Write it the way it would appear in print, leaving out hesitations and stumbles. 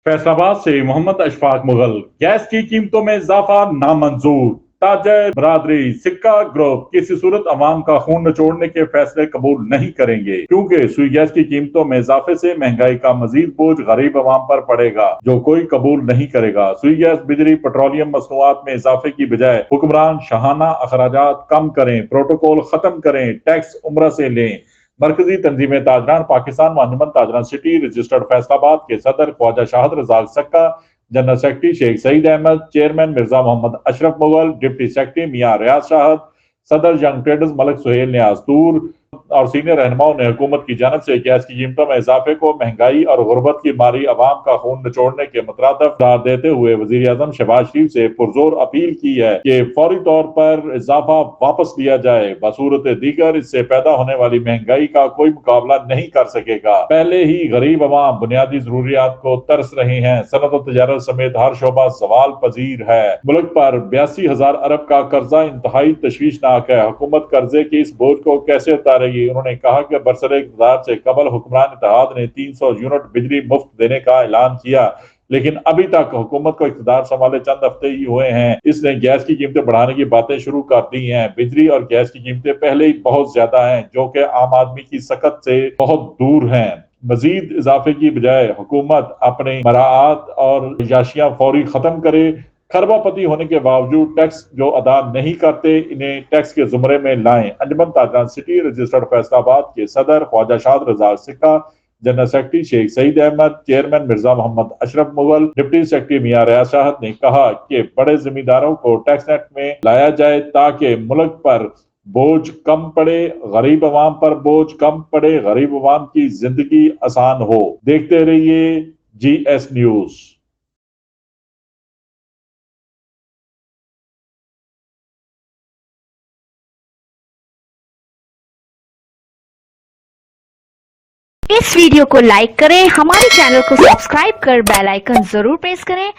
फैसलाबाद से मोहम्मद अशफाक मुगल। गैस की कीमतों में इजाफा नामंजूर। ताजर बरादरी सिक्का ग्रुप किसी सूरत अवाम का खून निचोड़ने के फैसले कबूल नहीं करेंगे, क्योंकि सुई गैस की कीमतों में इजाफे से महंगाई का मजीद बोझ गरीब अवाम पर पड़ेगा, जो कोई कबूल नहीं करेगा। सुई गैस, बिजली, पेट्रोलियम मसनूआत में इजाफे की बजाय हुक्मरान शाहाना अखराजात कम करें, प्रोटोकॉल खत्म करें, टैक्स उम्र से लें। मरकजी तंजीम ताजरान पाकिस्तान व अंजुमन ताजरान सिटी रजिस्टर्ड फैसलाबाद के सदर Khawaja Shahid Razzaq Sakka, general secretary Sheikh Saeed Ahmad, chairman Mirza Muhammad Ashraf Mughal, deputy secretary Mian Riaz Shahid, सदर यंग ट्रेडर्स मलक सुहेल नियाज तूर और सीनियर रहनुमाओं ने हुकूमत की जानब से गैस की कीमतों में इजाफे को महंगाई और गुर्बत की मारी अवाम का खून निचोड़ने के मुतरादिफ करार देते हुए वजीर आजम शहबाज शरीफ से पुरजोर अपील की है कि फौरी तौर पर इजाफा वापस लिया जाए। बसूरत दीगर इससे पैदा होने वाली महंगाई का कोई मुकाबला नहीं कर सकेगा। पहले ही गरीब अवाम बुनियादी जरूरियात को तरस रहे हैं। सनत और तजारत समेत हर शोबा सवाल पजीर है। मुल्क पर 82,000 अरब का कर्जा इंतहाई तशवीशनाक है। हुकूमत कर्जे के इस बोझ को कैसे उतारेगी? उन्होंने कहा कि बरसरे इक़्तिदार से कबल हुक्मरान इत्तेहाद ने 300 यूनिट बिजली मुफ्त देने का ऐलान किया, लेकिन अभी तक हुकूमत को इक़्तिदार संभाले चंद हफ्ते ही हुए हैं, इसने गैस की कीमतें बढ़ाने की बातें शुरू कर दी हैं। बिजली और गैस की कीमतें पहले ही बहुत ज्यादा हैं, जो कि आम आदमी की सकत से बहुत दूर हैं। मजीद इजाफे की बजाय हुकूमत अपने मराआत और याशियां फौरी खत्म करे। खरबापति होने के बावजूद टैक्स जो अदा नहीं करते, इन्हें टैक्स के जुमरे में लाएं। अंजुमन ताजरान सिटी रजिस्टर्ड फैसलाबाद के सदर Khawaja Shahid Razzaq Sikka, general secretary Sheikh Saeed Ahmad, chairman Mirza Muhammad Ashraf Mughal, deputy secretary Mian Riaz Shahid ने कहा कि बड़े जिम्मेदारों को टैक्स नेट में लाया जाए ताकि मुल्क पर बोझ कम पड़े, गरीब अवाम पर बोझ कम पड़े, गरीब अवाम की जिंदगी आसान हो। देखते रहिए GS न्यूज। इस वीडियो को लाइक करें, हमारे चैनल को सब्सक्राइब कर बेल आइकन जरूर प्रेस करें।